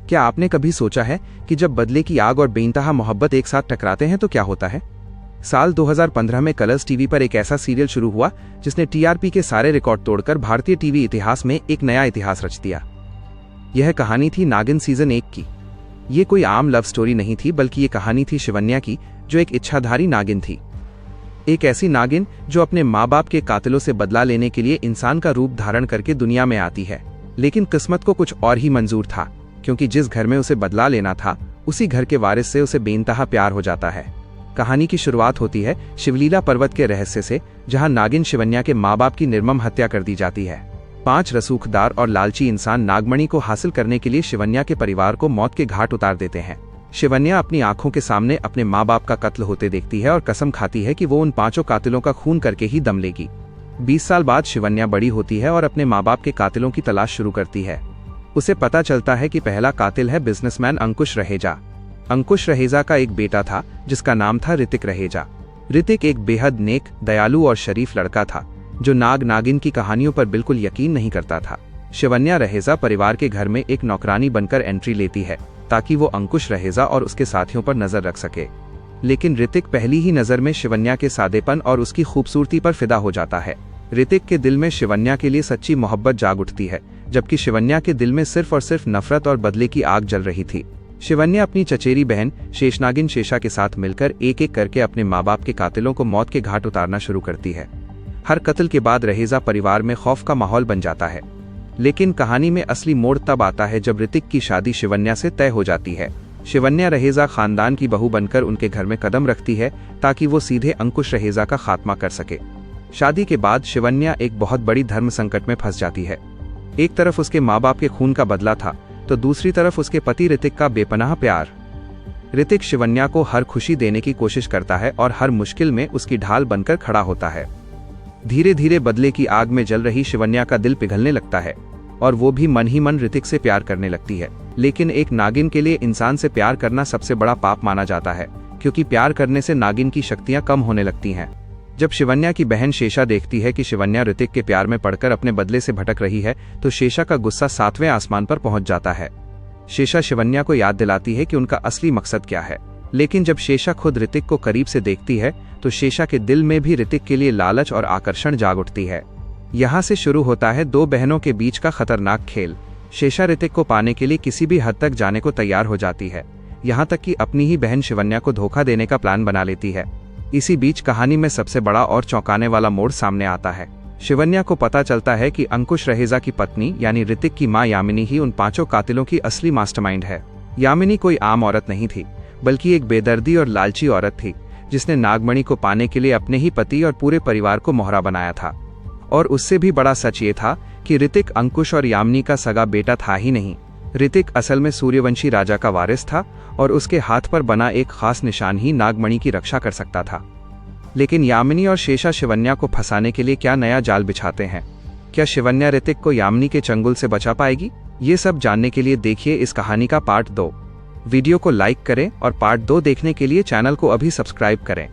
क्या आपने कभी सोचा है कि जब बदले की आग और बेइंतहा मोहब्बत एक साथ टकराते हैं तो क्या होता है? साल 2015 में कलर्स टीवी पर एक ऐसा सीरियल शुरू हुआ जिसने टीआरपी के सारे रिकॉर्ड तोड़कर भारतीय टीवी इतिहास में एक नया इतिहास रच दिया। यह कहानी थी नागिन सीजन 1 की। ये कोई आम लव स्टोरी नहीं थी, बल्कि ये कहानी थी शिवन्या की, जो एक इच्छाधारी नागिन थी। एक ऐसी नागिन जो अपने माँ बाप के कातिलों से बदला लेने के लिए इंसान का रूप धारण करके दुनिया में आती है। लेकिन किस्मत को कुछ और ही मंजूर था, क्योंकि जिस घर में उसे बदला लेना था उसी घर के वारिस से उसे बेइंतहा प्यार हो जाता है। कहानी की शुरुआत होती है शिवलीला पर्वत के रहस्य से, जहां नागिन शिवन्या के माँ बाप की निर्मम हत्या कर दी जाती है। 5 रसूखदार और लालची इंसान नागमणि को हासिल करने के लिए शिवन्या के परिवार को मौत के घाट उतार देते हैं। शिवन्या अपनी आंखों के सामने अपने माँ बाप का कत्ल होते देखती है और कसम खाती है कि वो उन 5 कातिलों का खून करके ही दम लेगी। 20 साल बाद शिवन्या बड़ी होती है और अपने माँ बाप के कातिलों की तलाश शुरू करती है। उसे पता चलता है कि पहला कातिल है बिजनेसमैन अंकुश रहेजा। अंकुश रहेजा का एक बेटा था जिसका नाम था ऋतिक रहेजा। ऋतिक एक बेहद नेक, दयालु और शरीफ लड़का था जो नाग नागिन की कहानियों पर बिल्कुल यकीन नहीं करता था। शिवन्या रहेजा परिवार के घर में एक नौकरानी बनकर एंट्री लेती है ताकि वो अंकुश रहेजा और उसके साथियों पर नजर रख सके। लेकिन ऋतिक पहली ही नजर में शिवन्या के सादेपन और उसकी खूबसूरती पर फिदा हो जाता है। ऋतिक के दिल में शिवन्या के लिए सच्ची मोहब्बत जाग उठती है, जबकि शिवन्या के दिल में सिर्फ और सिर्फ नफरत और बदले की आग जल रही थी। शिवन्या अपनी चचेरी बहन शेषनागिन शेषा के साथ मिलकर एक एक करके अपने माँ बाप के कातिलों को मौत के घाट उतारना शुरू करती है। हर कत्ल के बाद रहेजा परिवार में खौफ का माहौल बन जाता है। लेकिन कहानी में असली मोड़ तब आता है जब ऋतिक की शादी शिवन्या से तय हो जाती है। शिवन्या रहेजा खानदान की बहू बनकर उनके घर में कदम रखती है ताकि वो सीधे अंकुश रहेजा का खात्मा कर सके। शादी के बाद शिवन्या एक बहुत बड़ी धर्म संकट में फंस जाती है। एक तरफ उसके माँ बाप के खून का बदला था, तो दूसरी तरफ उसके पति ऋतिक का बेपनाह प्यार। ऋतिक शिवन्या को हर खुशी देने की कोशिश करता है और हर मुश्किल में उसकी ढाल बनकर खड़ा होता है। धीरे धीरे बदले की आग में जल रही शिवन्या का दिल पिघलने लगता है और वो भी मन ही मन ऋतिक से प्यार करने लगती है। लेकिन एक नागिन के लिए इंसान से प्यार करना सबसे बड़ा पाप माना जाता है, क्योंकि प्यार करने से नागिन की शक्तियां कम होने लगती हैं। जब शिवन्या की बहन शेषा देखती है कि शिवन्या ऋतिक के प्यार में पड़कर अपने बदले से भटक रही है, तो शेषा का गुस्सा 7वें आसमान पर पहुंच जाता है। शेषा शिवन्या को याद दिलाती है कि उनका असली मकसद क्या है। लेकिन जब शेषा खुद ऋतिक को करीब से देखती है तो शेषा के दिल में भी ऋतिक के लिए लालच और आकर्षण जाग उठती है। यहाँ से शुरू होता है 2 बहनों के बीच का खतरनाक खेल। शेषा ऋतिक को पाने के लिए किसी भी हद तक जाने को तैयार हो जाती है, यहाँ तक कि अपनी ही बहन शिवन्या को धोखा देने का प्लान बना लेती है। इसी बीच कहानी में सबसे बड़ा और चौंकाने वाला मोड़ सामने आता है। शिवन्या को पता चलता है कि अंकुश रहेजा की पत्नी यानी ऋतिक की मां यामिनी ही उन 5 कातिलों की असली मास्टरमाइंड है। यामिनी कोई आम औरत नहीं थी, बल्कि एक बेदर्दी और लालची औरत थी जिसने नागमणि को पाने के लिए अपने ही पति और पूरे परिवार को मोहरा बनाया था। और उससे भी बड़ा सच ये था कि ऋतिक अंकुश और यामिनी का सगा बेटा था ही नहीं। ऋतिक असल में सूर्यवंशी राजा का वारिस था और उसके हाथ पर बना एक खास निशान ही नागमणि की रक्षा कर सकता था। लेकिन यामिनी और शेषा शिवन्या को फंसाने के लिए क्या नया जाल बिछाते हैं? क्या शिवन्या ऋतिक को यामिनी के चंगुल से बचा पाएगी? ये सब जानने के लिए देखिए इस कहानी का पार्ट 2। वीडियो को लाइक करें और पार्ट 2 देखने के लिए चैनल को अभी सब्सक्राइब करें।